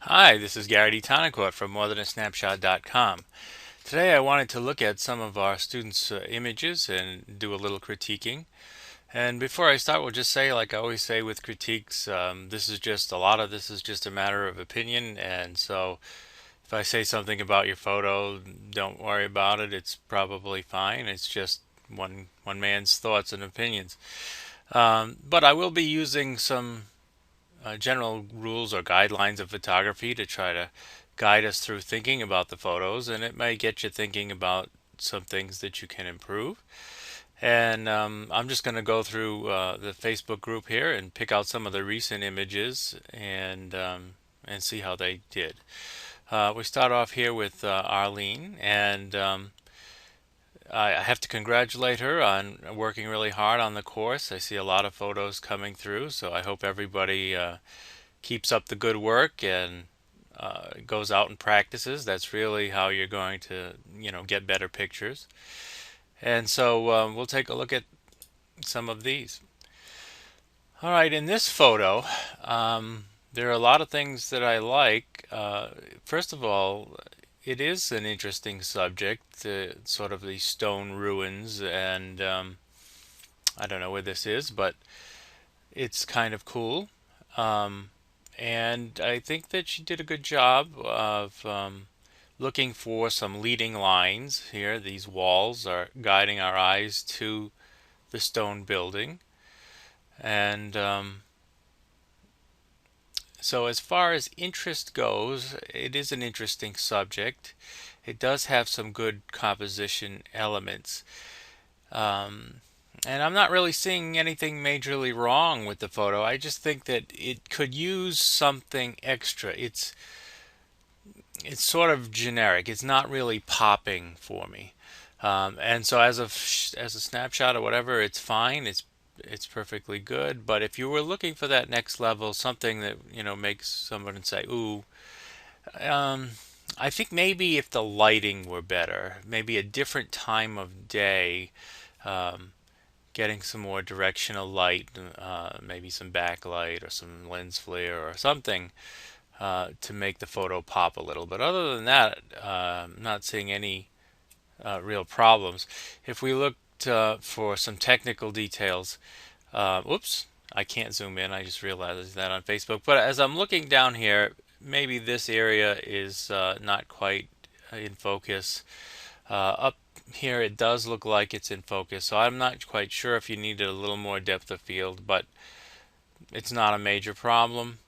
Hi, this is Gary D. Tonicourt from morethanasnapshot.com. Today I wanted to look at some of our students' images and do a little critiquing. And before I start, we'll just say, like I always say with critiques, a lot of this is just a matter of opinion. And so if I say something about your photo, don't worry about it. It's probably fine. It's just one man's thoughts and opinions. But I will be using some general rules or guidelines of photography to try to guide us through thinking about the photos, and it may get you thinking about some things that you can improve. And I'm just going to go through the Facebook group here and pick out some of the recent images and see how they did. We start off here with Arlene, and I have to congratulate her on working really hard on the course. I see a lot of photos coming through, so I hope everybody keeps up the good work and goes out and practices. That's really how you're going to, get better pictures. And so we'll take a look at some of these. All right, in this photo, there are a lot of things that I like. First of all, it is an interesting subject, sort of the stone ruins, and I don't know where this is, but it's kind of cool. Um, and I think that she did a good job of looking for some leading lines here. These walls are guiding our eyes to the stone building. And so, as far as interest goes, it is an interesting subject. It does have some good composition elements. Um, and I'm not really seeing anything majorly wrong with the photo. I just think that it could use something extra. It's sort of generic. It's not really popping for me. And so as a snapshot or whatever, it's fine. It's perfectly good. But if you were looking for that next level, something that makes someone say, "Ooh," um, I think maybe if the lighting were better, maybe a different time of day, um, getting some more directional light, maybe some backlight or some lens flare or something to make the photo pop a little. But other than that, I'm not seeing any real problems. If we looked for some technical details, whoops, I can't zoom in. I just realized that on Facebook. But as I'm looking down here, maybe this area is not quite in focus. Up here, it does look like it's in focus, so I'm not quite sure if you needed a little more depth of field, but it's not a major problem.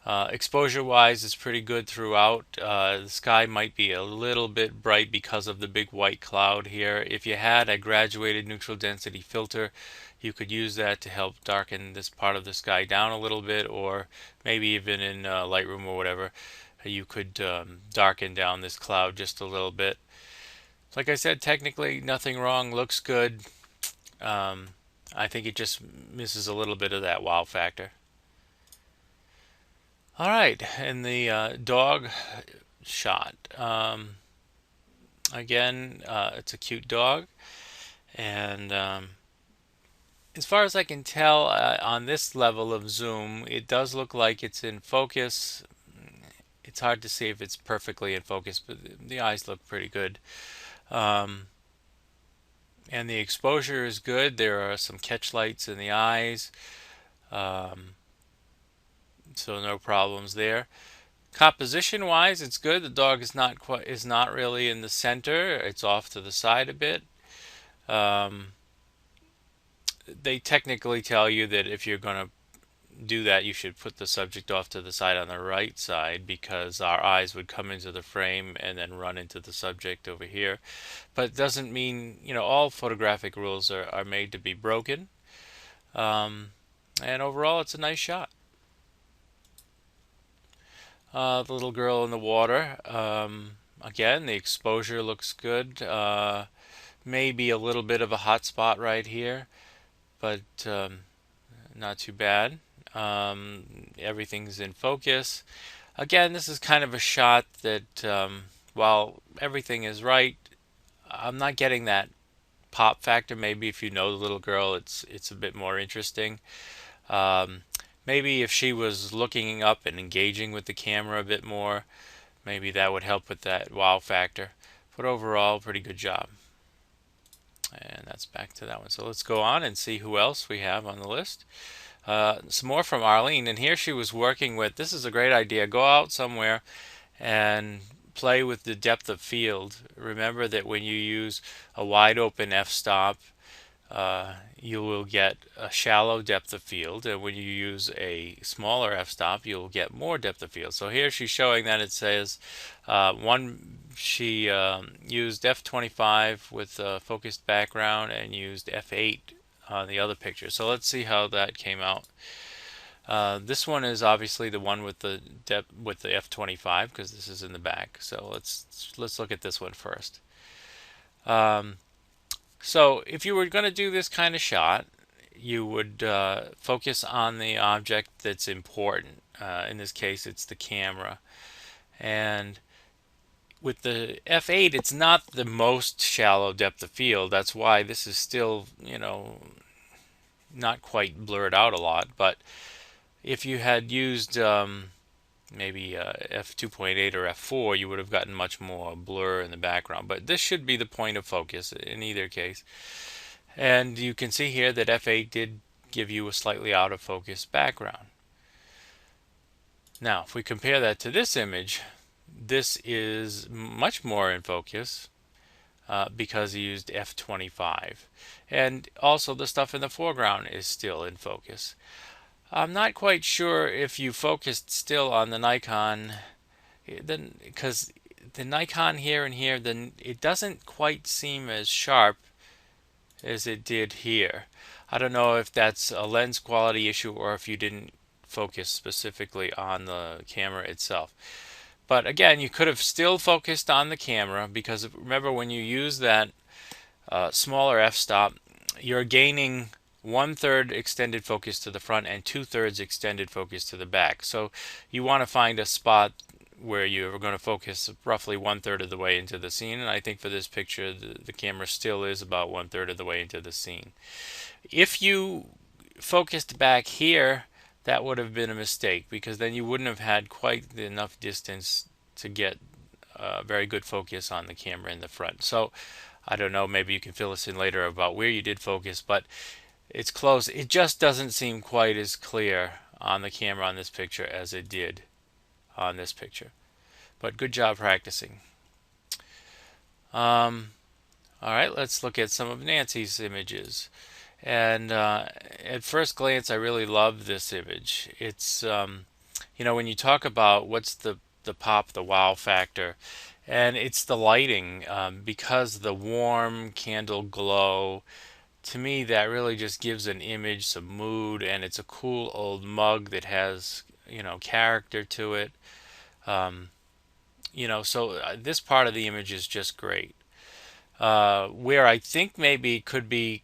Exposure wise, it's pretty good throughout. The sky might be a little bit bright because of the big white cloud here. If you had a graduated neutral density filter, you could use that to help darken this part of the sky down a little bit, or maybe even in Lightroom or whatever, you could darken down this cloud just a little bit. Like I said, technically nothing wrong, looks good. Um, I think it just misses a little bit of that wow factor. All right, and the dog shot. Again, it's a cute dog, and as far as I can tell, on this level of zoom, it does look like it's in focus. It's hard to see if it's perfectly in focus, but the eyes look pretty good. Um, and the exposure is good. There are some catch lights in the eyes, um, so no problems there. Composition wise, it's good. The dog is not really in the center. It's off to the side a bit. Um, they technically tell you that if you're going to do that, you should put the subject off to the side on the right side because our eyes would come into the frame and then run into the subject over here. But it doesn't mean, all photographic rules are made to be broken. Um, and overall, it's a nice shot. The little girl in the water. Again, the exposure looks good. Maybe a little bit of a hot spot right here, but not too bad. Everything's in focus. Again, this is kind of a shot that, while everything is right, I'm not getting that pop factor. Maybe if you know the little girl, it's a bit more interesting. Um, Maybe if she was looking up and engaging with the camera a bit more, maybe that would help with that wow factor. But overall, pretty good job. And that's back to that one. So let's go on and see who else we have on the list. Some more from Arlene, and here she was working with, this is a great idea, go out somewhere and play with the depth of field. Remember that when you use a wide open f-stop, you will get a shallow depth of field, and when you use a smaller f-stop, you'll get more depth of field. So here she's showing that it says she used f25 with a focused background and used f8 on the other picture. So let's see how that came out. This one is obviously the one with the depth with the f25 because this is in the back. So let's look at this one first. So if you were going to do this kind of shot, you would focus on the object that's important. In this case, it's the camera. And with the f8, it's not the most shallow depth of field. That's why this is still, not quite blurred out a lot. But if you had used maybe f2.8 or f4, you would have gotten much more blur in the background. But this should be the point of focus in either case. And you can see here that f8 did give you a slightly out of focus background. Now, if we compare that to this image, this is much more in focus because he used f25. And also the stuff in the foreground is still in focus. I'm not quite sure if you focused still on the Nikon, then because the Nikon here and here, then it doesn't quite seem as sharp as it did here. I don't know if that's a lens quality issue or if you didn't focus specifically on the camera itself. But again, you could have still focused on the camera because remember when you use that smaller f-stop, you're gaining 1/3 extended focus to the front and 2/3 extended focus to the back. So you want to find a spot where you're going to focus roughly 1/3 of the way into the scene, and I think for this picture the camera still is about 1/3 of the way into the scene. If you focused back here, that would have been a mistake because then you wouldn't have had quite enough distance to get very good focus on the camera in the front. So I don't know, maybe you can fill us in later about where you did focus, but it's close. It just doesn't seem quite as clear on the camera on this picture as it did on this picture. But good job practicing. All right, let's look at some of Nancy's images. And at first glance, I really love this image. It's, when you talk about what's the pop, the wow factor, and it's the lighting because the warm candle glow. To me, that really just gives an image some mood, and it's a cool old mug that has, character to it. So this part of the image is just great. Where I think maybe could be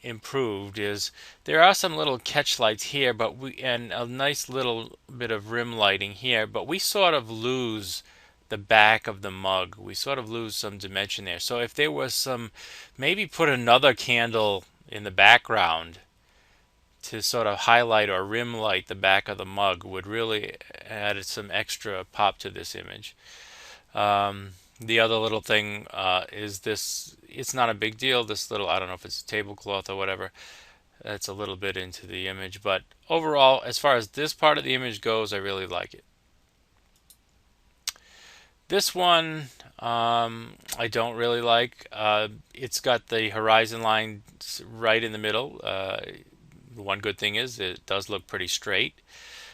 improved is there are some little catch lights here, and a nice little bit of rim lighting here, but we sort of lose the back of the mug. We sort of lose some dimension there. So if there was maybe put another candle in the background to sort of highlight or rim light the back of the mug would really add some extra pop to this image. The other little thing is this, it's not a big deal, this little, I don't know if it's a tablecloth or whatever, it's a little bit into the image, but overall, as far as this part of the image goes, I really like it. This one I don't really like. It's got the horizon line right in the middle. One good thing is it does look pretty straight.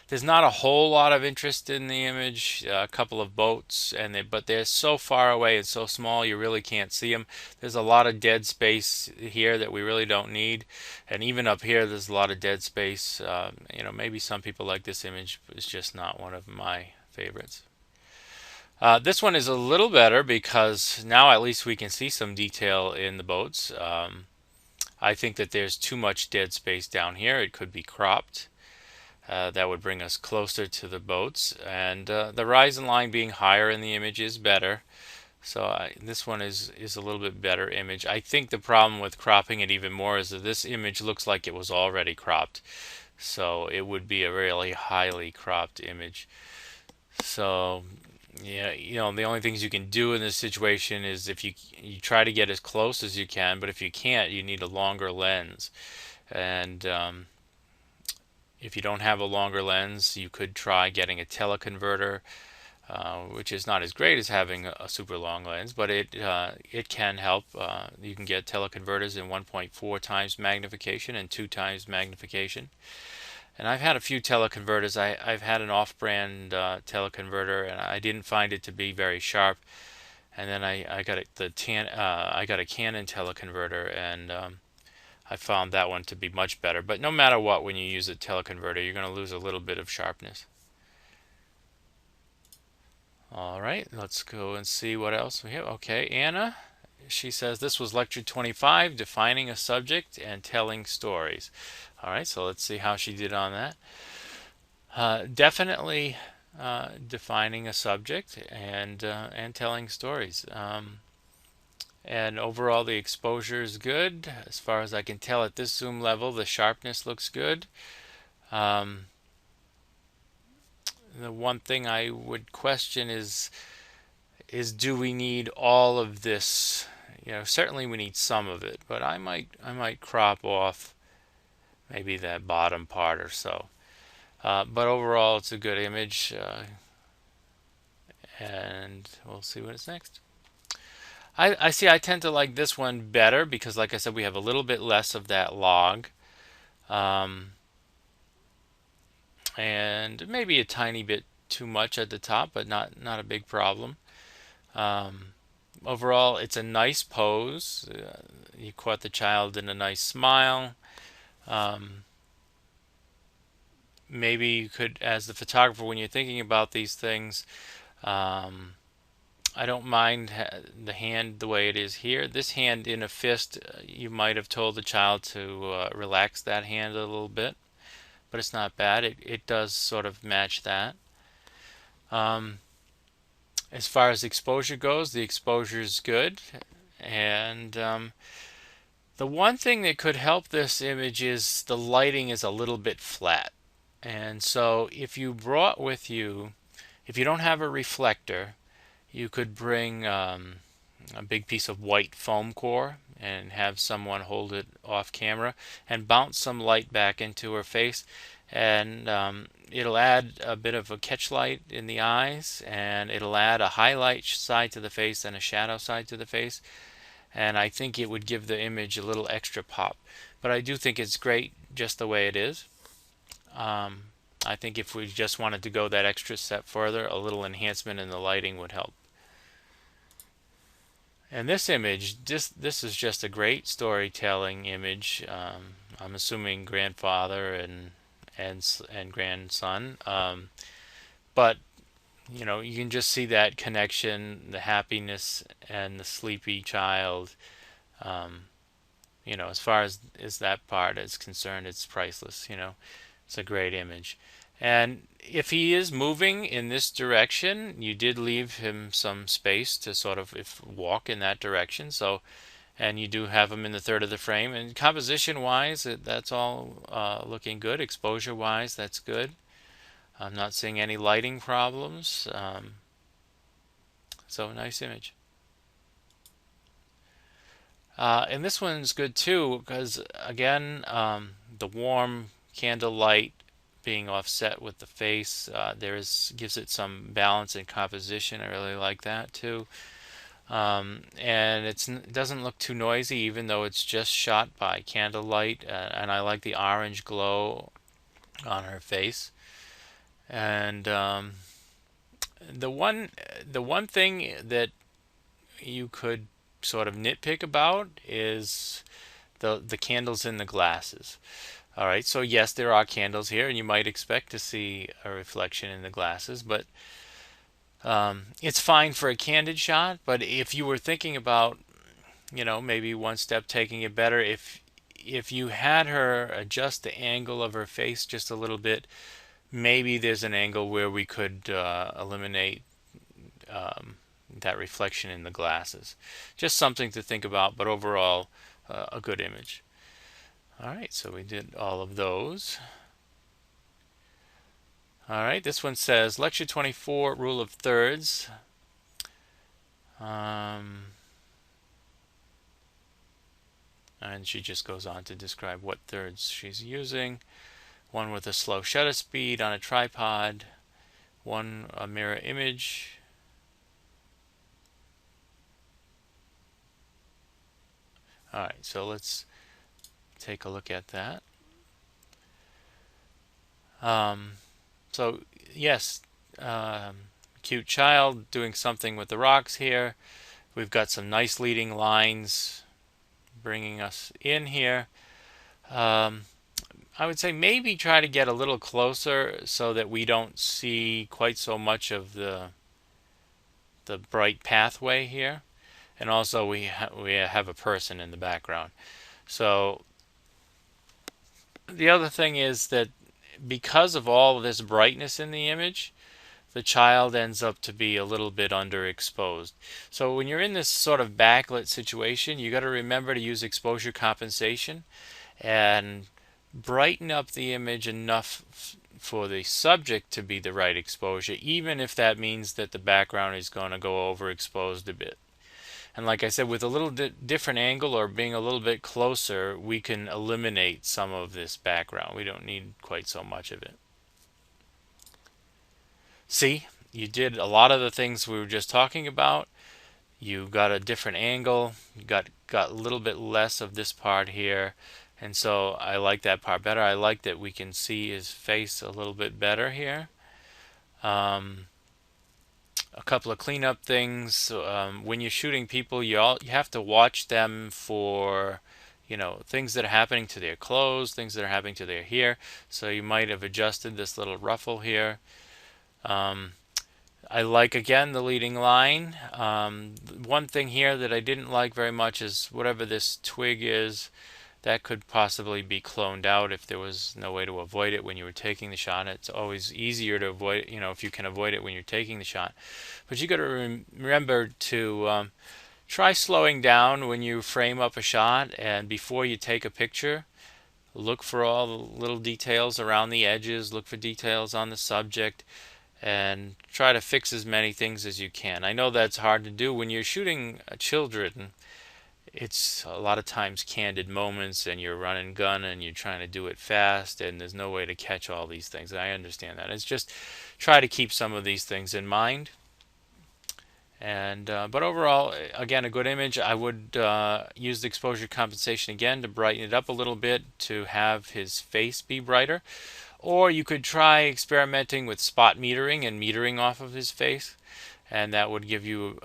There's not a whole lot of interest in the image. A couple of boats, but they're so far away and so small you really can't see them. There's a lot of dead space here that we really don't need, and even up here there's a lot of dead space. Maybe some people like this image, but it's just not one of my favorites. This one is a little better because now at least we can see some detail in the boats. I think that there's too much dead space down here. It could be cropped. That would bring us closer to the boats, and the horizon line being higher in the image is better. So this one is a little bit better image. I think the problem with cropping it even more is that this image looks like it was already cropped. so it would be a really highly cropped image. So yeah, the only things you can do in this situation is if you try to get as close as you can, but if you can't, you need a longer lens. And if you don't have a longer lens, you could try getting a teleconverter, which is not as great as having a super long lens, but it can help. You can get teleconverters in 1.4 times magnification and 2 times magnification. And I've had a few teleconverters. I've had an off-brand teleconverter, and I didn't find it to be very sharp. And then I got I got a Canon teleconverter, and I found that one to be much better. But no matter what, when you use a teleconverter, you're going to lose a little bit of sharpness. All right, let's go and see what else we have. Okay, Anna, she says this was lecture 25, defining a subject and telling stories. All right, so let's see how she did on that. Definitely defining a subject and telling stories. And overall, the exposure is good. As far as I can tell at this zoom level, the sharpness looks good. Um, the one thing I would question is do we need all of this? Certainly we need some of it, but I might crop off maybe that bottom part or so. But overall, it's a good image, and we'll see what is next. I see. I tend to like this one better because, like I said, we have a little bit less of that log, um, and maybe a tiny bit too much at the top, but not a big problem. Um, Overall, it's a nice pose. You caught the child in a nice smile. Um, Maybe you could, as the photographer, when you're thinking about these things, um, I don't mind the hand the way it is here. This hand in a fist, you might have told the child to relax that hand a little bit, but it's not bad. It does sort of match that. Um, as far as exposure goes, the exposure is good. And the one thing that could help this image is the lighting is a little bit flat. And so if you brought with you, if you don't have a reflector, you could bring a big piece of white foam core and have someone hold it off camera and bounce some light back into her face, and it'll add a bit of a catch light in the eyes, and it'll add a highlight side to the face and a shadow side to the face, and I think it would give the image a little extra pop. But I do think it's great just the way it is. um, I think if we just wanted to go that extra step further, a little enhancement in the lighting would help. And this image, this is just a great storytelling image. I'm assuming grandfather and grandson, but you can just see that connection, the happiness, and the sleepy child. Um, as far as that part is concerned, it's priceless. It's a great image. And if he is moving in this direction, you did leave him some space to sort of walk in that direction. So, and you do have him in the third of the frame. And composition wise, that's all looking good. Exposure wise, that's good. I'm not seeing any lighting problems. So nice image. And this one's good too because again, the warm candle light being offset with the face, gives it some balance and composition. I really like that too. And it doesn't look too noisy, even though it's just shot by candlelight. And I like the orange glow on her face. And the one the one thing that you could sort of nitpick about is the candles in the glasses. All right, so yes, there are candles here, and you might expect to see a reflection in the glasses, but it's fine for a candid shot. But if you were thinking about, maybe one step taking it better, if you had her adjust the angle of her face just a little bit, maybe there's an angle where we could eliminate that reflection in the glasses. Just something to think about, but overall, a good image. All right, so we did all of those. All right, this one says Lecture 24, Rule of Thirds. And she just goes on to describe what thirds she's using. One with a slow shutter speed on a tripod, one a mirror image. All right, so let's take a look at that. So yes, cute child doing something with the rocks here. We've got some nice leading lines bringing us in here. I would say maybe try to get a little closer so that we don't see quite so much of the bright pathway here. And also we have a person in the background. So the other thing is that because of all of this brightness in the image, the child ends up to be a little bit underexposed. So when you're in this sort of backlit situation, you got to remember to use exposure compensation and brighten up the image enough for the subject to be the right exposure, even if that means that the background is going to go overexposed a bit. And like I said, with a little different angle or being a little bit closer, we can eliminate some of this background. We don't need quite so much of it. See, you did a lot of the things we were just talking about. You got a different angle. You got a little bit less of this part here. And so I like that part better. I like that we can see his face a little bit better here. A couple of cleanup things. When you're shooting people, you have to watch them for, things that are happening to their clothes, things that are happening to their hair. So you might have adjusted this little ruffle here. I like, again, the leading line. One thing here that I didn't like very much is whatever this twig is, that could possibly be cloned out if there was no way to avoid it when you were taking the shot. It's always easier to avoid, if you can avoid it when you're taking the shot. But you got to remember to try slowing down when you frame up a shot, and before you take a picture, look for all the little details around the edges, look for details on the subject, and try to fix as many things as you can. I know that's hard to do when you're shooting children. It's a lot of times candid moments and you're running gun and you're trying to do it fast and there's no way to catch all these things. I understand that. It's just try to keep some of these things in mind. And but overall, again, a good image. I would use the exposure compensation again to brighten it up a little bit to have his face be brighter. Or you could try experimenting with spot metering and metering off of his face, and that would give you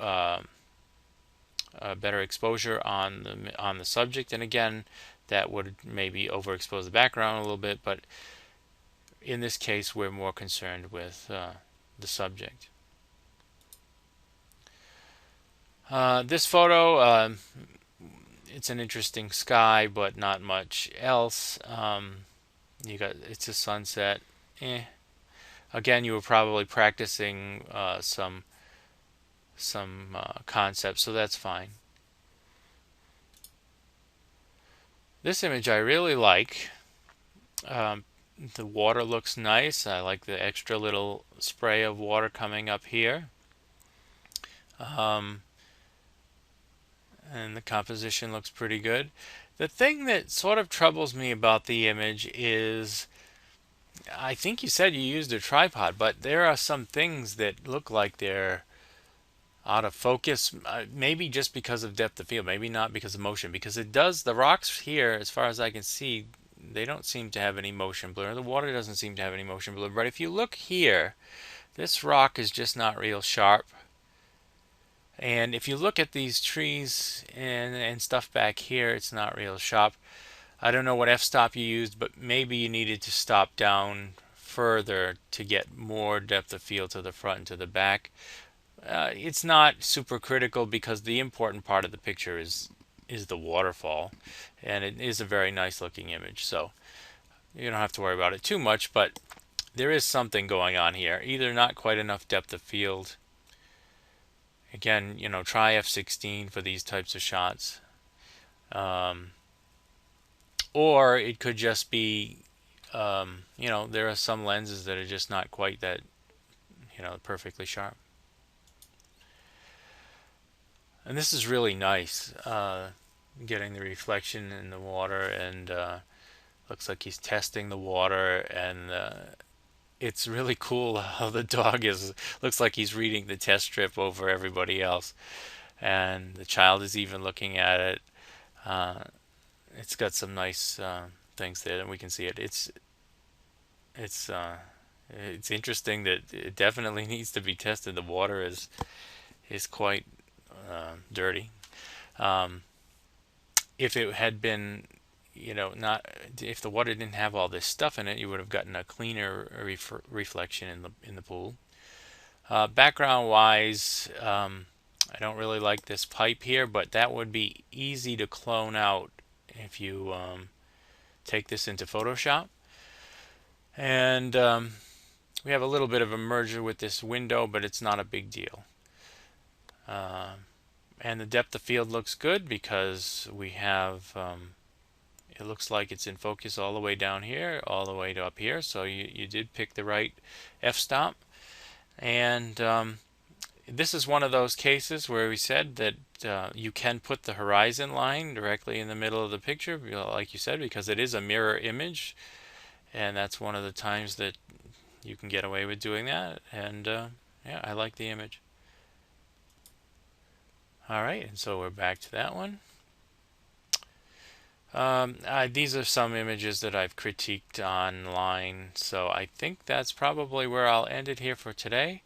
better exposure on the subject. And again, that would maybe overexpose the background a little bit, but in this case, we're more concerned with the subject. This photo, it's an interesting sky, but not much else. It's a sunset. Again, you were probably practicing some concepts, so that's fine. This image I really like. The water looks nice. I like the extra little spray of water coming up here. And the composition looks pretty good. The thing that sort of troubles me about the image is, I think you said you used a tripod, but there are some things that look like they're out of focus, maybe just because of depth of field, maybe not because of motion, because the rocks here, as far as I can see, they don't seem to have any motion blur. The water doesn't seem to have any motion blur, but if you look here, this rock is just not real sharp. And if you look at these trees and stuff back here, it's not real sharp. I don't know what f-stop you used, but maybe you needed to stop down further to get more depth of field to the front and to the back. It's not super critical because the important part of the picture is the waterfall, and it is a very nice looking image, so you don't have to worry about it too much, but there is something going on here. Either not quite enough depth of field. Again, try f16 for these types of shots. Or it could just be there are some lenses that are just not quite that, perfectly sharp. And this is really nice, getting the reflection in the water, and looks like he's testing the water, and it's really cool how the dog looks like he's reading the test strip over everybody else, and the child is even looking at it. Uh, it's got some nice things there, and we can see it. It's it's interesting that it definitely needs to be tested. The water is quite dirty. Um, if it had been, not if the water didn't have all this stuff in it, you would have gotten a cleaner reflection in the pool. Background wise, I don't really like this pipe here, but that would be easy to clone out if you take this into Photoshop. And we have a little bit of a merger with this window, but it's not a big deal. And the depth of field looks good because we have, it looks like it's in focus all the way down here, all the way to up here. So you did pick the right f-stop. And this is one of those cases where we said that you can put the horizon line directly in the middle of the picture, like you said, because it is a mirror image. And that's one of the times that you can get away with doing that. And yeah, I like the image. All right, and so we're back to that one. These are some images that I've critiqued online, so I think that's probably where I'll end it here for today.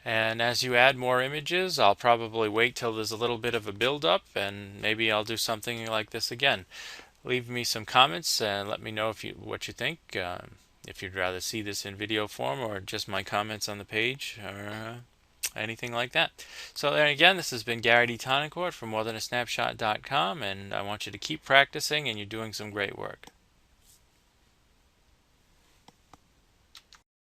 And as you add more images, I'll probably wait till there's a little bit of a build-up, and maybe I'll do something like this again. Leave me some comments and let me know what you think. If you'd rather see this in video form or just my comments on the page, or anything like that. So then again, this has been Gary D. Tonicourt from morethanasnapshot.com, and I want you to keep practicing, and you're doing some great work.